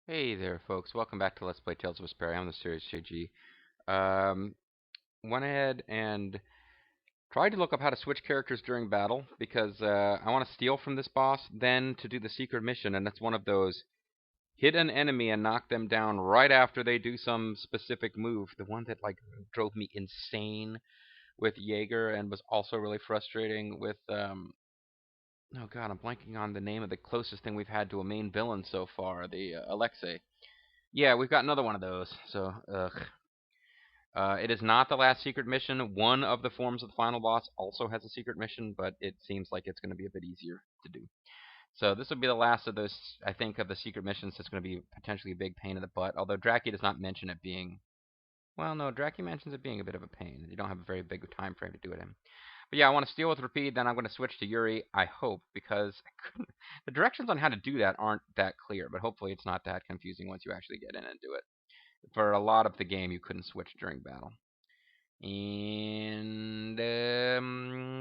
Hey there, folks. Welcome back to Let's Play Tales of Vesperia. I'm the MysteriousJG. Um, Went ahead and tried to look up how to switch characters during battle because I want to steal from this boss, then to do the secret mission, and it's one of those hit an enemy and knock them down right after they do some specific move. The one that drove me insane with Jaeger and was also really frustrating with oh god, I'm blanking on the name of the closest thing we've had to a main villain so far, the Alexei. Yeah, we've got another one of those. So, ugh. It is not the last secret mission. One of the forms of the final boss also has a secret mission, but it seems like it's going to be a bit easier to do. So this will be the last of those, I think, of the secret missions. That's going to be potentially a big pain in the butt. Although Draki does not mention it being, well, no, Draki mentions it being a bit of a pain. You don't have a very big time frame to do it in. But yeah, I want to steal with Rapide, then I'm going to switch to Yuri, I hope, because the directions on how to do that aren't that clear, but hopefully it's not that confusing once you actually get in and do it. For a lot of the game, you couldn't switch during battle. And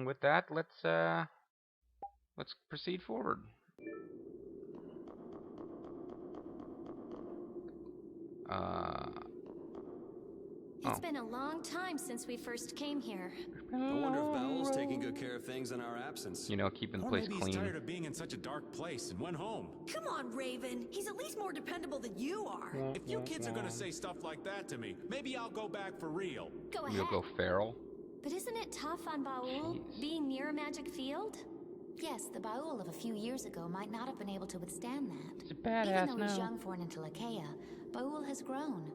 with that, let's proceed forward. Uh, It's oh, been a long time since we first came here. I wonder if Bowel's taking good care of things in our absence. keeping the Or place maybe he's clean. tired of being in such a dark place and went home. Come on, Raven. He's at least more dependable than you are. If you kids are gonna say stuff like that to me, maybe I'll go back for real. Go ahead. You'll go feral. But isn't it tough on Baul, Jeez. being near a magic field? Yes, the Baul of a few years ago might not have been able to withstand that. He's a Even badass though he's now. young for an Intellicheia, Baul has grown.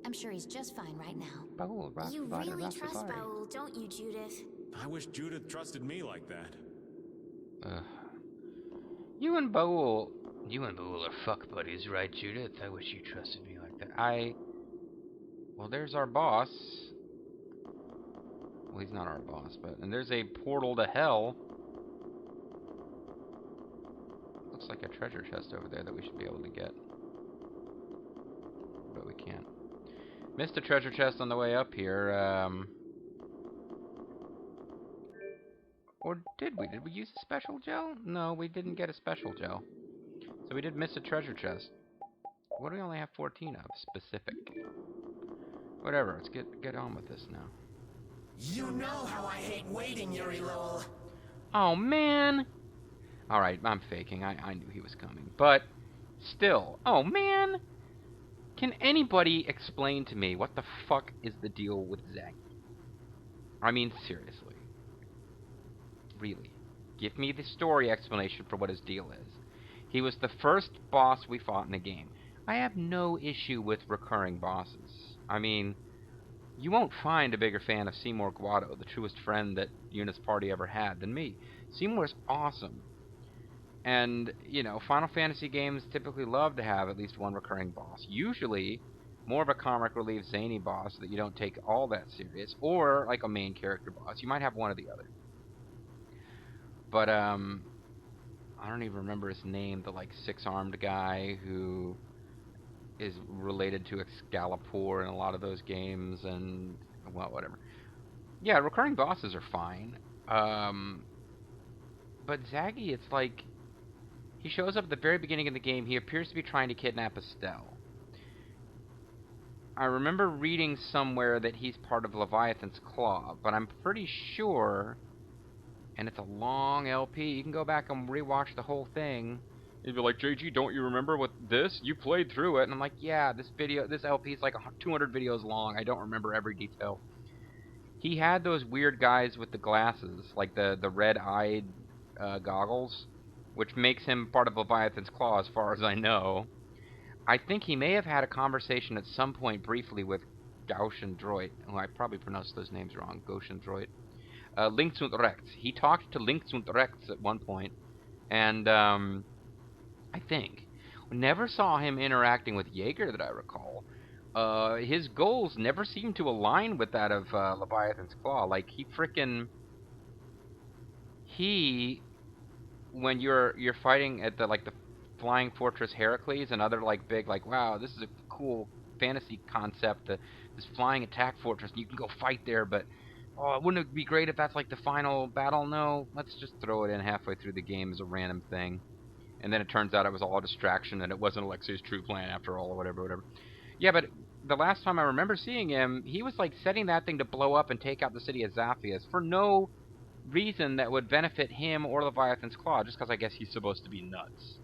I'm sure he's just fine right now. Baul, rock You provider, really rock trust society. Baul, don't you, Judith? I wish Judith trusted me like that. Ugh. You and Baul are fuck buddies, right, Judith? I wish you trusted me like that. Well, there's our boss. Well, he's not our boss, and there's a portal to hell. Looks like a treasure chest over there that we should be able to get. But we can't. Missed a treasure chest on the way up here. Or did we? Did we use a special gel? No, we didn't get a special gel. So we did miss a treasure chest. What do we only have 14 of? Specific. Whatever, let's get on with this now. You know how I hate waiting, Yuri Lowell. Oh, man! Alright, I'm faking. I knew he was coming. But, still. Oh, man! Can anybody explain to me what the fuck is the deal with Zag? I mean, seriously. Really. Give me the story explanation for what his deal is. He was the first boss we fought in the game. I have no issue with recurring bosses. I mean, you won't find a bigger fan of Seymour Guado, the truest friend that Yuna's party ever had, than me. Seymour's awesome. And, Final Fantasy games typically love to have at least one recurring boss. Usually, more of a comic relief zany boss that you don't take all that serious, or like a main character boss. You might have one or the other. But, I don't even remember his name, the, six-armed guy who is related to Excalibur in a lot of those games, and, well, whatever. Yeah, recurring bosses are fine. But Zaggy, it's like, he shows up at the very beginning of the game. He appears to be trying to kidnap Estelle. I remember reading somewhere that he's part of Leviathan's Claw, but I'm pretty sure, and it's a long LP, you can go back and rewatch the whole thing. You'd be like, JG, don't you remember what this? You played through it. And I'm like, yeah, this LP is like 200 videos long. I don't remember every detail. He had those weird guys with the glasses, like the red-eyed goggles, which makes him part of Leviathan's Claw as far as I know. I think he may have had a conversation at some point briefly with Gaussian Droid. Oh, I probably pronounced those names wrong. Gaussian Droid. Links und Rechts. He talked to Links und Rechts at one point, and I think we never saw him interacting with Jaeger that I recall. His goals never seemed to align with that of Leviathan's Claw. Like when you're fighting at the Flying Fortress Heracles and other big wow, this is a cool fantasy concept, this flying attack fortress, and you can go fight there, but oh, wouldn't it be great if that's the final battle? No, let's just throw it in halfway through the game as a random thing. And then it turns out it was all a distraction and it wasn't Alexi's true plan after all, or whatever. Yeah, but the last time I remember seeing him, he was like setting that thing to blow up and take out the city of Zaphias for no reason that would benefit him or Leviathan's Claw, just because I guess he's supposed to be nuts.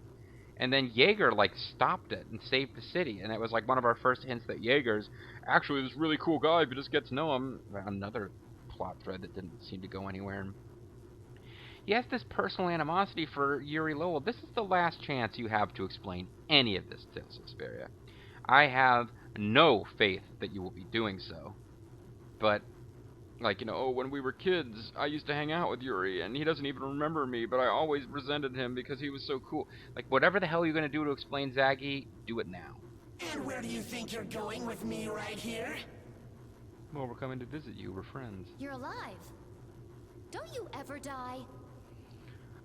And then Jaeger like stopped it and saved the city, and it was like one of our first hints that Jaeger's actually this really cool guy if you just get to know him. Another plot thread that didn't seem to go anywhere. He has this personal animosity for Yuri Lowell. This is the last chance you have to explain any of this to Vesperia. I have no faith that you will be doing so. But, like, oh, when we were kids, I used to hang out with Yuri, and he doesn't even remember me, but I always resented him because he was so cool. Like, whatever the hell you're going to do to explain Zaggy, do it now. And where do you think you're going with me right here? Well, we're coming to visit you. We're friends. You're alive. Don't you ever die?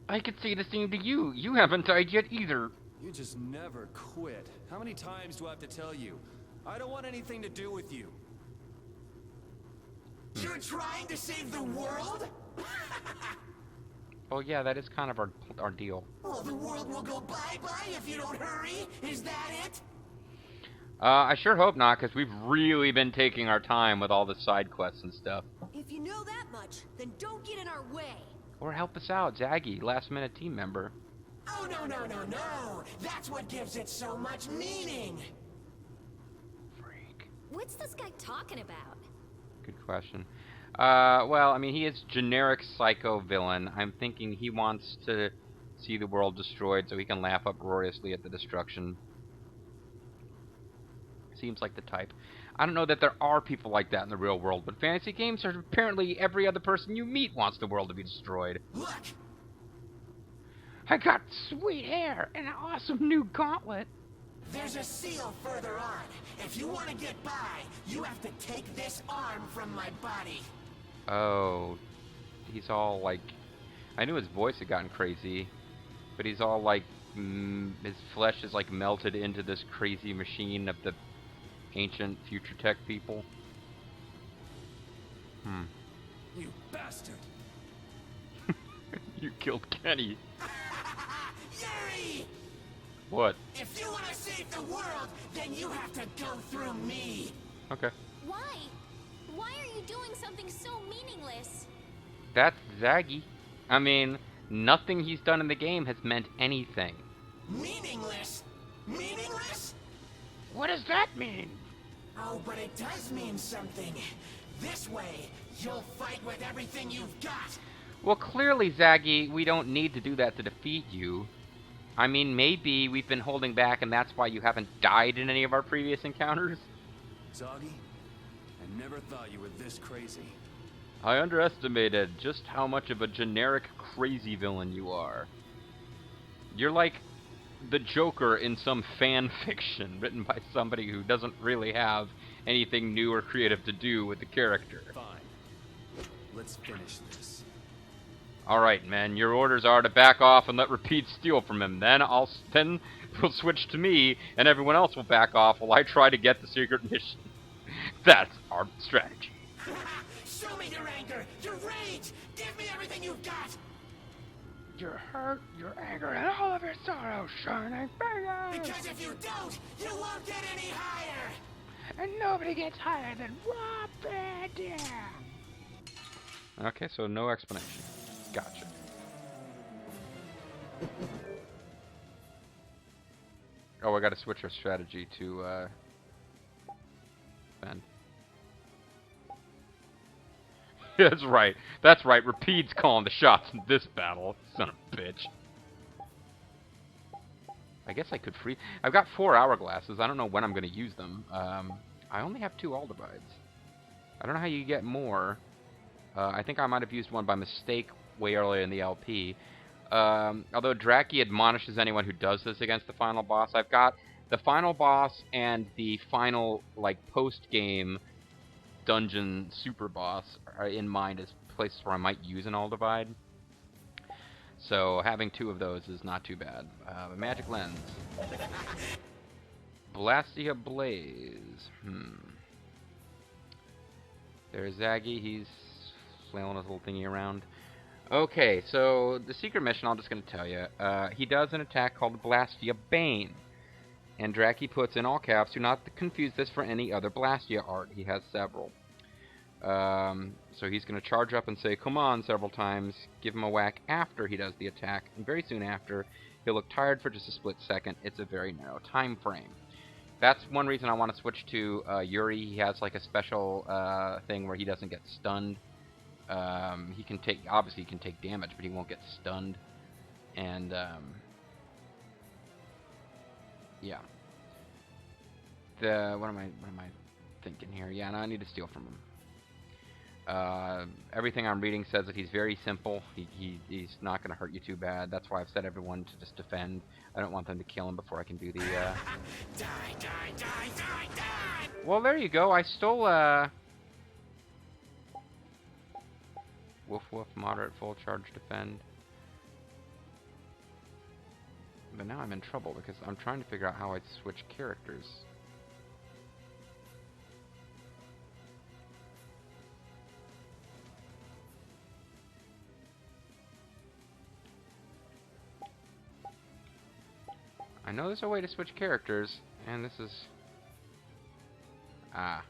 I could say the same to you. You haven't died yet either. You just never quit. How many times do I have to tell you? I don't want anything to do with you. You're trying to save the world? Oh yeah, that is kind of our deal. Well, the world will go bye-bye if you don't hurry. Is that it? I sure hope not, because we've really been taking our time with all the side quests and stuff. If you know that much, then don't get in our way. Or help us out, Zaggy, last-minute team member. Oh, no. That's what gives it so much meaning. Freak. What's this guy talking about? Good question. Well, I mean, he is generic psycho villain. I'm thinking he wants to see the world destroyed so he can laugh uproariously at the destruction. Seems like the type. I don't know that there are people like that in the real world, but fantasy games are apparently every other person you meet wants the world to be destroyed. Look! I got sweet hair and an awesome new gauntlet. There's a seal further on. If you want to get by, you have to take this arm from my body. Oh, he's all like... I knew his voice had gotten crazy, but he's all like... his flesh is like melted into this crazy machine of the ancient future tech people. You bastard! You killed Kenny. Yuri! What? If you want to save the world, then you have to go through me. Okay. Why? Why are you doing something so meaningless? That's Zaggy. I mean, nothing he's done in the game has meant anything. Meaningless? Meaningless? What does that mean? Oh, but it does mean something. This way, you'll fight with everything you've got. Well, clearly, Zaggy, we don't need to do that to defeat you. I mean, maybe we've been holding back and that's why you haven't died in any of our previous encounters. Zoggy, I never thought you were this crazy. I underestimated just how much of a generic crazy villain you are. You're like the Joker in some fan fiction written by somebody who doesn't really have anything new or creative to do with the character. Fine. Let's finish this. Alright, man, your orders are to back off and let Rapide steal from him. Then we'll switch to me, and everyone else will back off while I try to get the secret mission. That's our strategy. Show me your anger, your rage. Give me everything you've got. Your hurt, your anger, and all of your sorrow, shining fingers. Because if you don't, you won't get any higher. And nobody gets higher than Rapide. Okay, so no explanation. Gotcha. Oh, I gotta switch our strategy to, Ben. That's right. That's right. Rapide's calling the shots in this battle. Son of a bitch. I guess I could free... I've got 4 hourglasses. I don't know when I'm going to use them. I only have 2 Aldebides. I don't know how you get more. I think I might have used one by mistake way earlier in the LP. Although Draki admonishes anyone who does this against the final boss. I've got the final boss and the final, like, post-game dungeon super boss are in mind as places where I might use an Aldebide. So having 2 of those is not too bad. A magic lens. Blastia Blaze. There's Zaggy. He's flailing his little thingy around. Okay, so the secret mission, I'm just going to tell you. He does an attack called Blastia Bane. And Draki puts in all caps, do not confuse this for any other Blastia art. He has several. So he's going to charge up and say, come on, several times. Give him a whack after he does the attack. And very soon after, he'll look tired for just a split second. It's a very narrow time frame. That's one reason I want to switch to Yuri. He has like a special thing where he doesn't get stunned. He can take, obviously he can take damage, but he won't get stunned. And, yeah. What am I thinking here? Yeah, no, I need to steal from him. Everything I'm reading says that he's very simple. He's not going to hurt you too bad. That's why I've set everyone to just defend. I don't want them to kill him before I can do the, Die, die, die, die, die! Well, there you go. I stole, Woof woof, moderate, full charge, defend. But now I'm in trouble because I'm trying to figure out how I'd switch characters. I know there's a way to switch characters, and this is... Ah.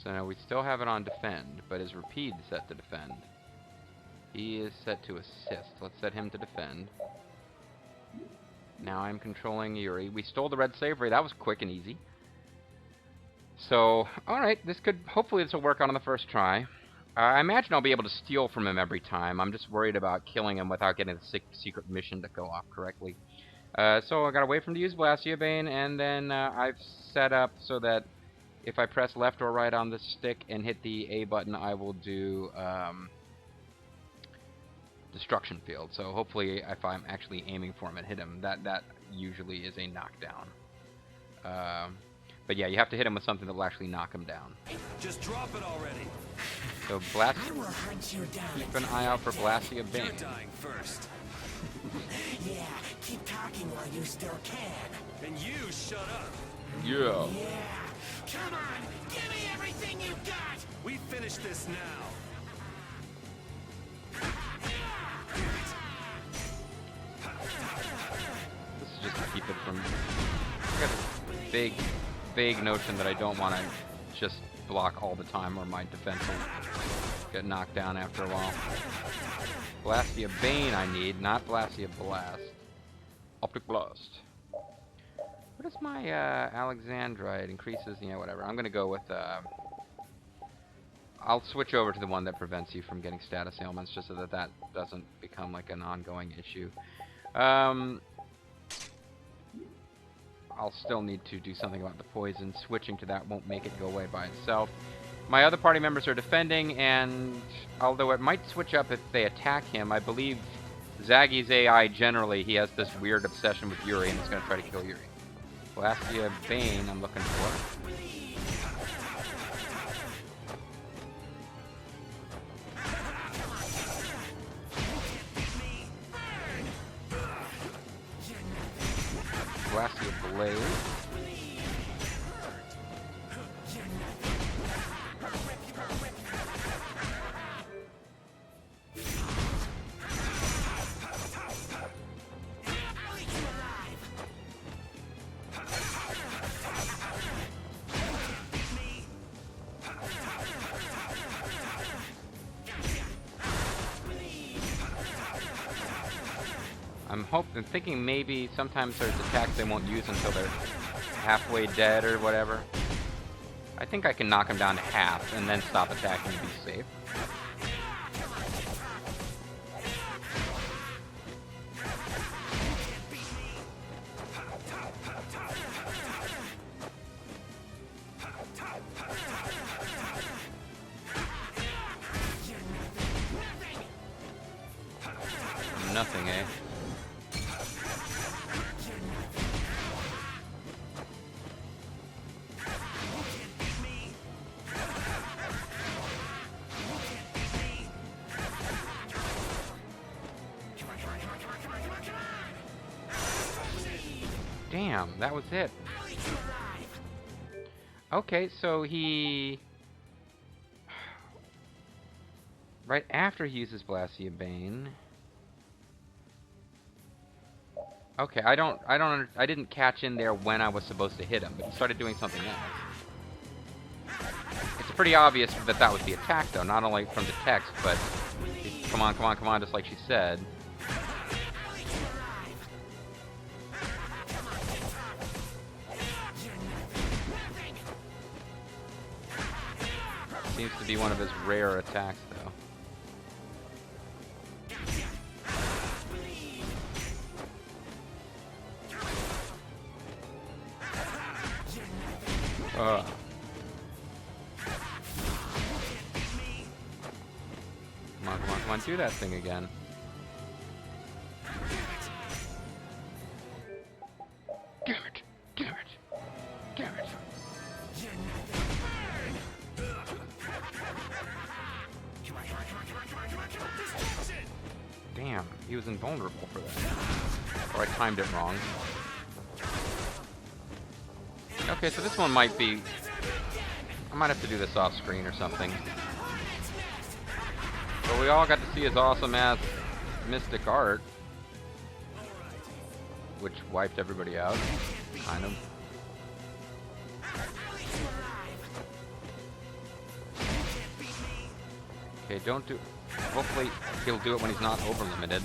So now we still have it on defend, but his Rapide is set to defend. He is set to assist. Let's set him to defend. Now I'm controlling Yuri. We stole the red save ray. That was quick and easy. So, alright, this could... Hopefully this will work out on the first try. I imagine I'll be able to steal from him every time. I'm just worried about killing him without getting the secret mission to go off correctly. So I gotta wait for him to use Blastia Bane, and then I've set up so that if I press left or right on the stick and hit the A button, I will do Destruction Field. So hopefully if I'm actually aiming for him and hit him, that usually is a knockdown. But yeah, you have to hit him with something that will actually knock him down. Just drop it already. So Blast. I will hunt you down. Keep an eye out for Blastia Bane. You're dying first. Yeah, keep talking while you still can. And you shut up. Yeah. Yeah, come on, give me everything you got. We finish this now. This is just to keep it from... I got a vague notion that I don't want to just block all the time or my defense will get knocked down after a while. Blastia Bane I need, not Blastia Blast. Optic Blast. What is my Alexandrite? Increases, yeah, whatever. I'm going to go with... I'll switch over to the one that prevents you from getting status ailments, just so that that doesn't become like an ongoing issue. I'll still need to do something about the poison. Switching to that won't make it go away by itself. My other party members are defending, and although it might switch up if they attack him, I believe Zaggy's AI generally, he has this weird obsession with Yuri, and he's going to try to kill Yuri. Blastia Bane I'm looking for. Blastia Blade. I'm thinking maybe sometimes there's attacks they won't use until they're halfway dead or whatever. I think I can knock them down to half and then stop attacking and be safe. Nothing, eh? Damn, that was it. Okay, so he... Right after he uses Blastia Bane... Okay, I didn't catch in there when I was supposed to hit him, but he started doing something else. It's pretty obvious that that was the attack, though, not only from the text, but... Come on, come on, come on, just like she said. Seems to be one of his rare attacks, though. Come on, come on, come on, do that thing again. Damn it! Damn it! Damn it! Damn, he was invulnerable for that. Or I timed it wrong. Okay, so this one might be... I might have to do this off screen or something. But we all got to see his awesome ass mystic art. Which wiped everybody out. Kind of. Okay, don't do... Hopefully he'll do it when he's not over limited.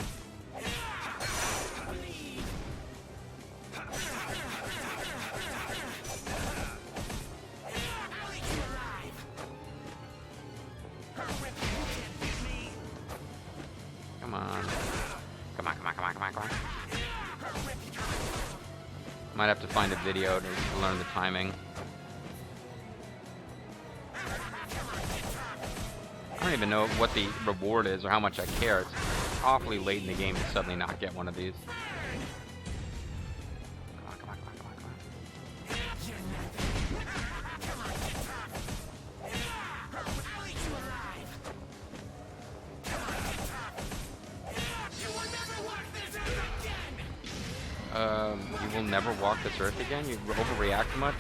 Come on. Come on, come on, come on, come on, come on. Might have to find a video to learn the timing. I don't even know what the reward is or how much I care. It's awfully late in the game to suddenly not get one of these. Come on, come on, come on, come on, come on. You will never walk this earth again? You overreact much?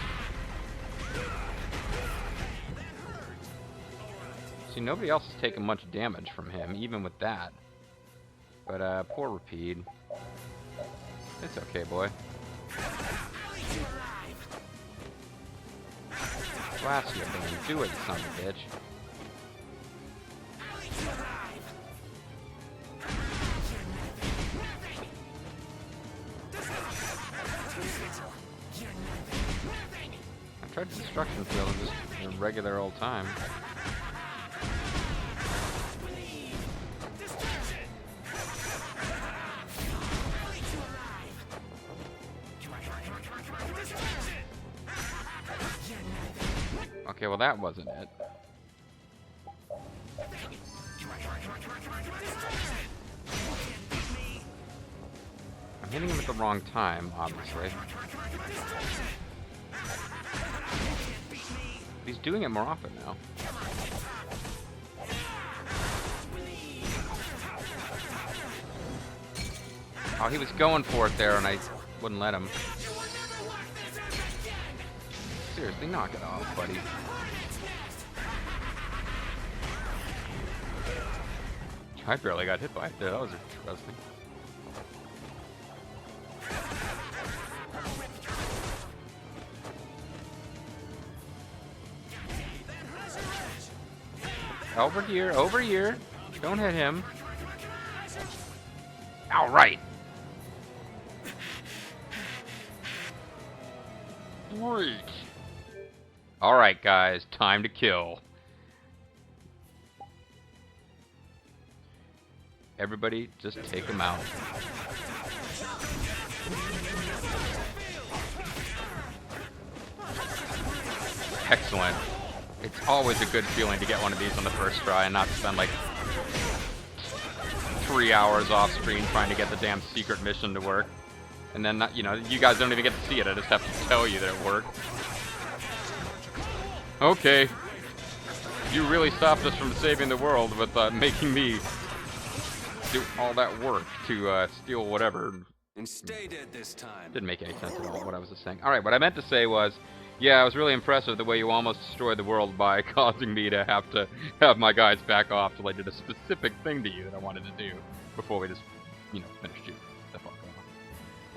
See, nobody else has taken much damage from him, even with that. But, poor Rapide. It's okay, boy. Blast you, man. Do it, you son of a bitch. I tried Destruction Field just a regular old time. Okay, well that wasn't it. I'm hitting him at the wrong time, obviously. He's doing it more often now. Oh, he was going for it there and I wouldn't let him. Seriously, knock it off, buddy. I barely got hit by it there. That was interesting. Over here, over here. Don't hit him. All right. Great. All right, guys, time to kill. Everybody, just take him out. Excellent. It's always a good feeling to get one of these on the first try and not spend like 3 hours off screen trying to get the damn secret mission to work. And then, you know, you guys don't even get to see it. I just have to tell you that it worked. Okay. You really stopped us from saving the world with making me do all that work to steal whatever. And stay dead this time. Didn't make any sense at all what I was just saying. Alright, what I meant to say was, Yeah, it was really impressive the way you almost destroyed the world by causing me to have my guys back off till I did a specific thing to you that I wanted to do before we just, finished you the fuck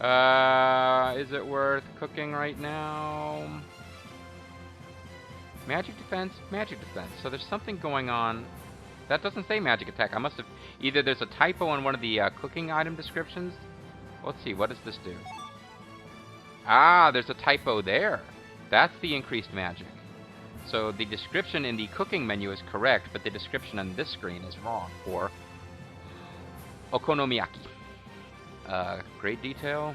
off. Is it worth cooking right now? Magic defense, magic defense. So there's something going on. That doesn't say magic attack. I must have... Either there's a typo in one of the cooking item descriptions. Let's see, what does this do? Ah, there's a typo there. That's the increased magic. So the description in the cooking menu is correct, but the description on this screen is wrong for okonomiyaki. Great detail.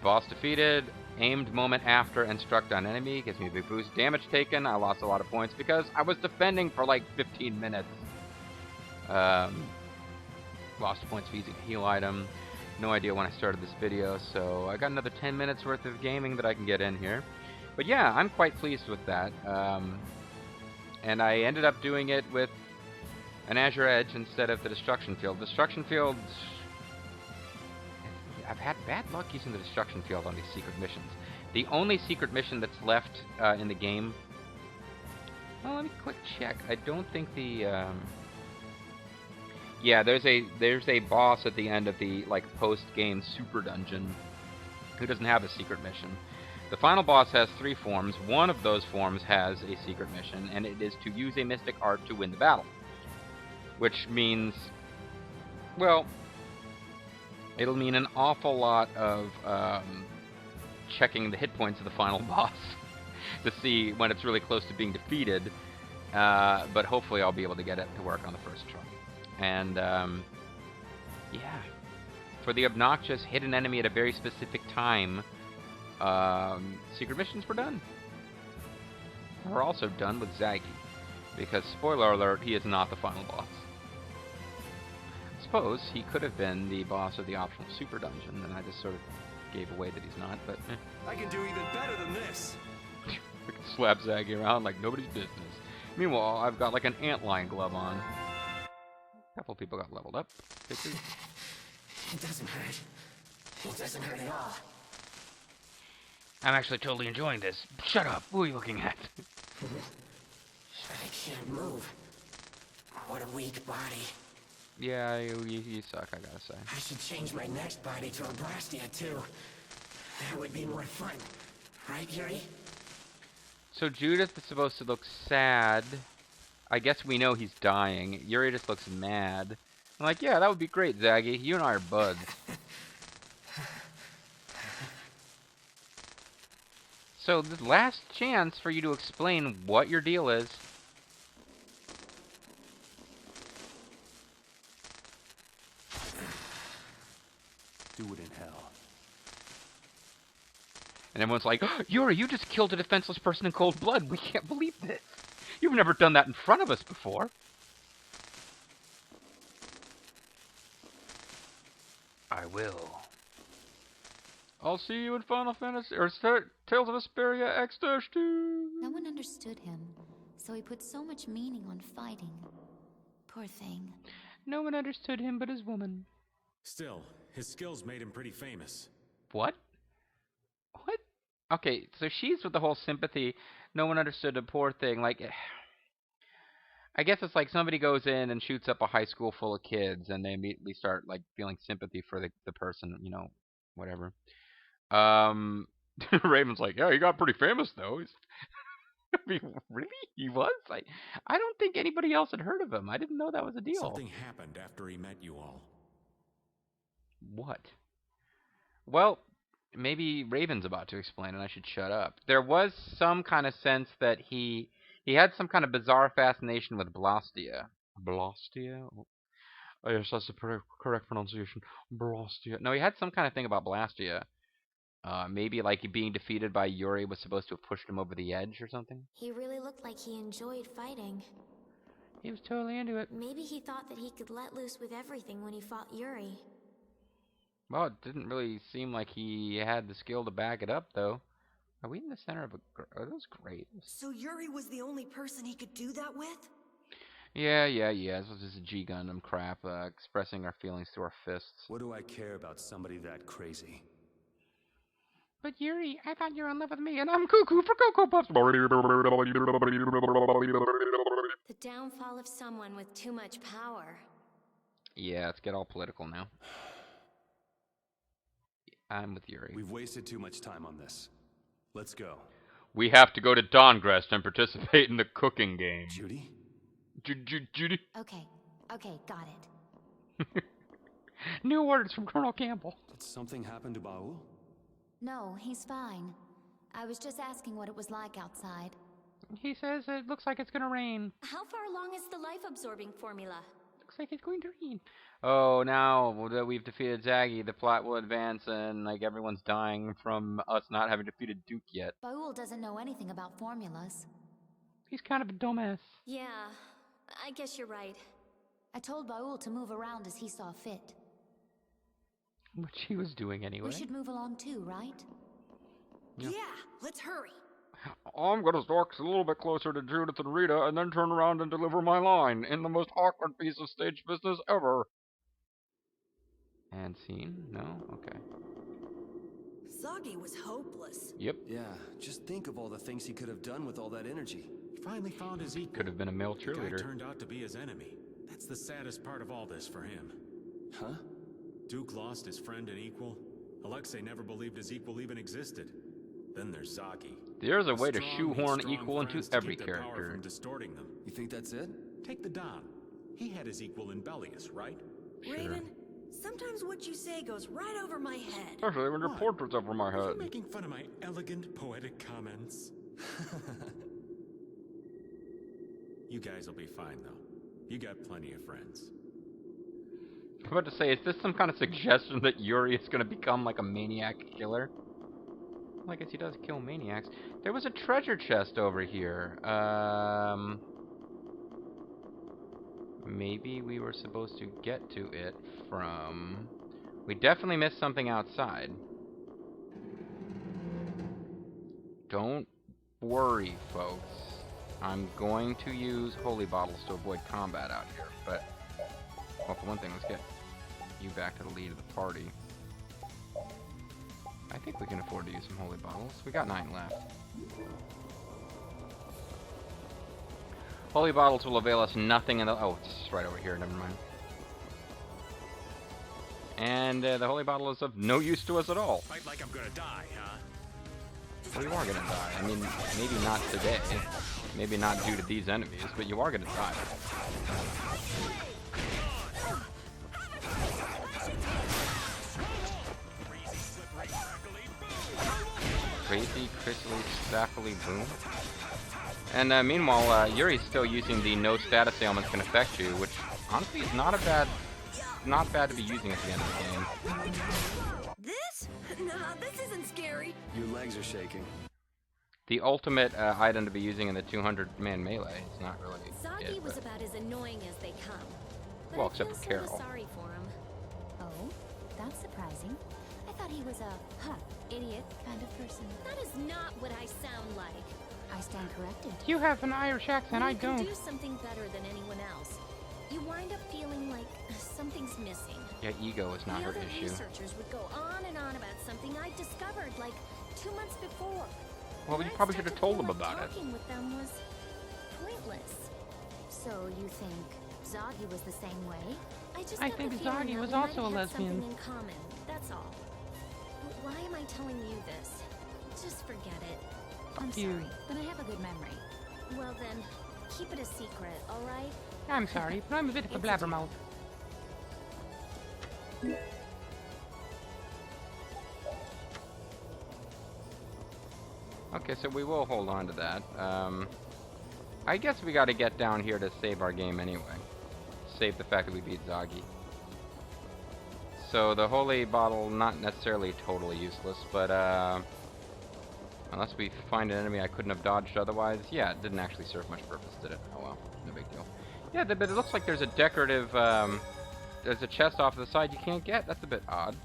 Boss defeated. Aimed moment after and struck down enemy. Gives me a big boost. Damage taken. I lost a lot of points because I was defending for like 15 minutes. Lost points for using a heal item. No idea when I started this video, so I got another 10 minutes worth of gaming that I can get in here. But yeah, I'm quite pleased with that. And I ended up doing it with an Azure Edge instead of the Destruction Field. Destruction Field... I've had bad luck using the Destruction Field on these secret missions. The only secret mission that's left in the game... Well, let me quick check. I don't think the... Yeah, there's a boss at the end of the post-game super dungeon who doesn't have a secret mission. The final boss has 3 forms. One of those forms has a secret mission, and it is to use a mystic art to win the battle. Which means, well, it'll mean an awful lot of checking the hit points of the final boss to see when it's really close to being defeated. But hopefully I'll be able to get it to work on the first try. And, yeah. For the obnoxious hit an enemy at a very specific time, secret missions were done. We're also done with Zaggy. Because, spoiler alert, he is not the final boss. I suppose he could have been the boss of the optional super dungeon, and I just sort of gave away that he's not, but I can do even better than this. We can slap Zaggy around like nobody's business. Meanwhile, I've got like an antlion glove on. A couple people got leveled up. It doesn't hurt. It doesn't hurt at all. I'm actually totally enjoying this. Shut up. Who are you looking at? I can't move. What a weak body. Yeah, you suck, I gotta say. I should change my next body to a Brastia, too. That would be more fun. Right, Yuri? So Judith is supposed to look sad. I guess we know he's dying. Yuri just looks mad. I'm like, yeah, that would be great, Zaggy. You and I are buds. So the last chance for you to explain what your deal is. Do it in hell. And everyone's like, oh, Yuri, you just killed a defenseless person in cold blood. We can't believe this. You've never done that in front of us before. I will. I'll see you in Final Fantasy or Tales of Vesperia X-2. No one understood him, so he put so much meaning on fighting. Poor thing. No one understood him but his woman. Still, his skills made him pretty famous. What? What? Okay, so she's with the whole sympathy. No one understood a poor thing. Like, I guess it's like somebody goes in and shoots up a high school full of kids, and they immediately start like feeling sympathy for the person, you know, whatever. Raven's like, yeah, he got pretty famous though. I mean, really? He was? I don't think anybody else had heard of him. I didn't know that was a deal. Something happened after he met you all. What? Well, maybe Raven's about to explain, and I should shut up. There was some kind of sense that he had some kind of bizarre fascination with Blastia. Blastia? Oh, yes, that's the correct pronunciation. Blastia. No, he had some kind of thing about Blastia. Maybe like being defeated by Yuri was supposed to have pushed him over the edge or something. He really looked like he enjoyed fighting. He was totally into it. Maybe he thought that he could let loose with everything when he fought Yuri. Well, it didn't really seem like he had the skill to back it up, though. Are we in the center of a... Oh, that was great. So Yuri was the only person he could do that with? Yeah. This was just a G Gundam crap, expressing our feelings through our fists. What do I care about somebody that crazy? But Yuri, I thought you were in love with me, and I'm cuckoo for Cocoa Puffs. The downfall of someone with too much power. Yeah, let's get all political now. I'm with Yuri. We've wasted too much time on this. Let's go. We have to go to Dawngrest and participate in the cooking game. Judy? Judy? Okay, got it. New orders from Colonel Campbell. Did something happen to Baul? No, he's fine. I was just asking what it was like outside. He says it looks like it's gonna rain. How far along is the life-absorbing formula? Looks like it's going to rain. Oh, now that we've defeated Zaggy, the plot will advance and, like, everyone's dying from us not having defeated Duke yet. Baul doesn't know anything about formulas. He's kind of a dumbass. Yeah, I guess you're right. I told Baul to move around as he saw fit. Which he was doing anyway. We should move along too, right? Yeah, let's hurry. I'm gonna stalk a little bit closer to Judith and Rita and then turn around and deliver my line in the most awkward piece of stage business ever. And scene? No? Okay. Zagi was hopeless. Yep. Yeah, just think of all the things he could have done with all that energy. He finally found his equal. Could have been a male The guy cheerleader. turned out to be his enemy. That's the saddest part of all this for him. Huh? Duke lost his friend and equal. Alexei never believed his equal even existed. Then there's Zagi. There's a way to Strong need shoehorn strong equal into friends to every keep their power character. from distorting them. You think that's it? Take the Don. He had his equal in Bellius, right? Raven, sometimes what you say goes right over my head. Especially when your What? portrait's over my Are head. you making fun of my elegant, poetic comments? You guys will be fine, though. You got plenty of friends. I'm about to say, is this some kind of suggestion that Yuri is going to become like a maniac killer? Well, I guess he does kill maniacs. There was a treasure chest over here. Maybe we were supposed to get to it from... We definitely missed something outside. Don't worry, folks. I'm going to use holy bottles to avoid combat out here, but... Well, for one thing, let's get you back to the lead of the party. I think we can afford to use some holy bottles. We got 9 left. Holy bottles will avail us nothing in the... Oh, it's just right over here. Never mind. And the holy bottle is of no use to us at all. Fight like I'm gonna die, huh? Well, you are gonna die. I mean, maybe not today. Maybe not due to these enemies, but you are gonna die. Crazy, crystally, spaffily boom. And meanwhile, Yuri's still using the no status ailments can affect you, which honestly is not bad to be using at the end of the game. This? Nah, this isn't scary. Your legs are shaking. The ultimate item to be using in the 200-man melee is not really Zagi it, was but... about as annoying as they come. But Well, I except feel for sorta Carol. sorry for him. Oh, that's surprising. I thought he was a, idiot kind of person. That is not what I sound like. I stand corrected. You have an Irish accent, I When you can don't. do something better than anyone else, you wind up feeling like something's missing. Yeah, ego is not The her other issue. researchers would go on and on about something I discovered like 2 months before. Well, And you I'd probably start should have to told feel them like about it. Talking with them was pointless. So you think Zagi was the same way? I just I got think the feeling Zagi that was we might also a have lesbian. something in common. That's all. But why am I telling you this? Just forget it. I'm you. sorry, but I have a good memory. Well then, keep it a secret, all right? I'm sorry, but I'm a bit of a It's a blabbermouth. Okay, so we will hold on to that. I guess we gotta get down here to save our game anyway. Save the fact that we beat Zagi. So the holy bottle, not necessarily totally useless, but unless we find an enemy I couldn't have dodged otherwise, yeah, it didn't actually serve much purpose, did it? Oh well, no big deal. Yeah, but it looks like there's a decorative, there's a chest off to the side you can't get. That's a bit odd.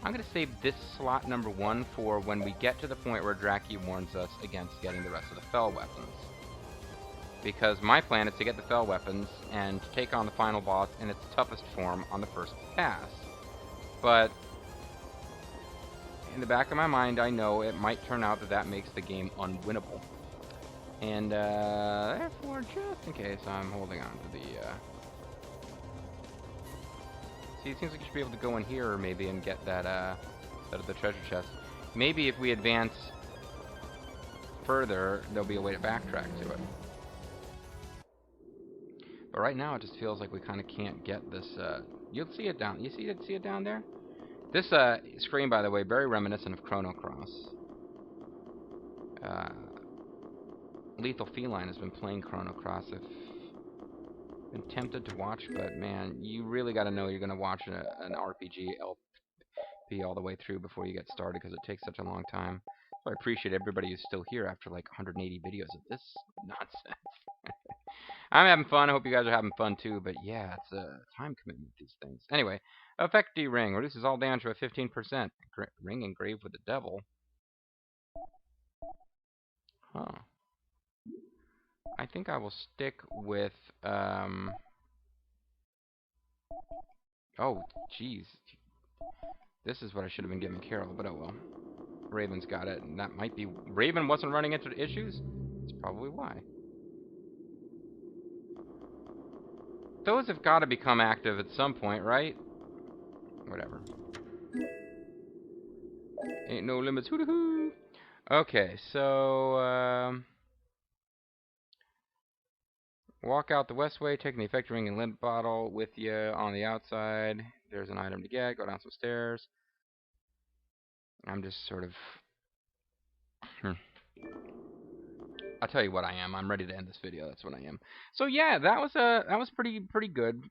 I'm going to save this slot number 1 for when we get to the point where Draki warns us against getting the rest of the Fel weapons. Because my plan is to get the Fel weapons and to take on the final boss in its toughest form on the first pass. But in the back of my mind, I know it might turn out that that makes the game unwinnable. And therefore, just in case, I'm holding on to the... See, it seems like you should be able to go in here maybe and get that, out of the treasure chest. Maybe if we advance further, there'll be a way to backtrack to it. But right now, it just feels like we kind of can't get this, you'll see it down, you see it down there? This, screen, by the way, very reminiscent of Chrono Cross. Lethal Feline has been playing Chrono Cross. I've been tempted to watch, but man, you really got to know you're going to watch an RPG LP all the way through before you get started, because it takes such a long time. So I appreciate everybody who's still here after like 180 videos of this nonsense. I'm having fun. I hope you guys are having fun too, but yeah, it's a time commitment with these things. Anyway, Effecty Ring reduces all damage by 15%. Ring engraved with the devil. Huh. I think I will stick with, oh, jeez. This is what I should have been giving Carol, but oh well. Raven's got it, and that might be... Raven wasn't running into issues? That's probably why. Those have got to become active at some point, right? Whatever. Ain't no limits. Hoo-hoo-hoo. Okay, so, walk out the west way, taking the effect ring and lint bottle with you on the outside. There's an item to get. Go down some stairs. I'm just sort of... I'll tell you what I am. I'm ready to end this video. That's what I am. So yeah, that was pretty good.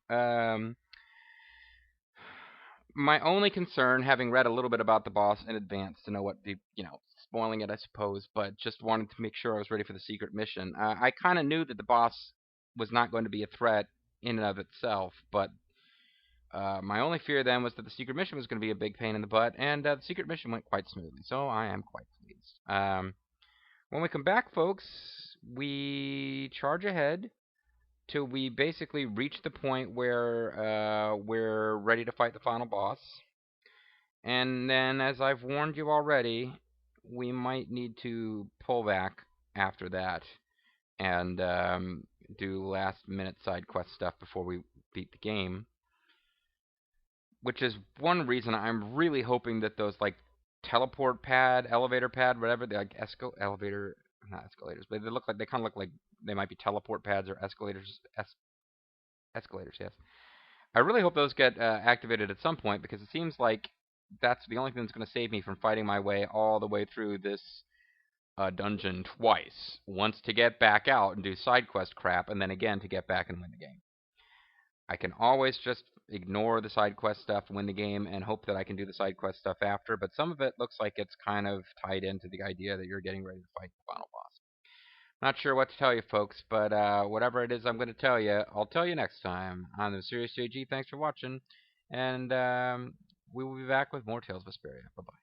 My only concern, having read a little bit about the boss in advance to know what the, spoiling it, I suppose, but just wanted to make sure I was ready for the secret mission. I kind of knew that the boss was not going to be a threat in and of itself, but my only fear then was that the secret mission was going to be a big pain in the butt, and the secret mission went quite smoothly, so I am quite pleased. When we come back, folks, we charge ahead till we basically reach the point where we're ready to fight the final boss. And then, as I've warned you already, we might need to pull back after that and do last-minute side quest stuff before we beat the game. Which is one reason I'm really hoping that those, like, teleport pad, elevator pad, whatever, they like elevator, not escalators, but they kind of look like they might be teleport pads or escalators. Escalators, yes. I really hope those get activated at some point, because it seems like that's the only thing that's going to save me from fighting my way all the way through this dungeon twice. Once to get back out and do side quest crap, and then again to get back and win the game. I can always just ignore the side quest stuff, win the game, and hope that I can do the side quest stuff after, but some of it looks like it's kind of tied into the idea that you're getting ready to fight the final boss. Not sure what to tell you, folks, but whatever it is I'm going to tell you, I'll tell you next time. I'm the MysteriousJG. Thanks for watching, and we will be back with more Tales of Vesperia. Bye-bye.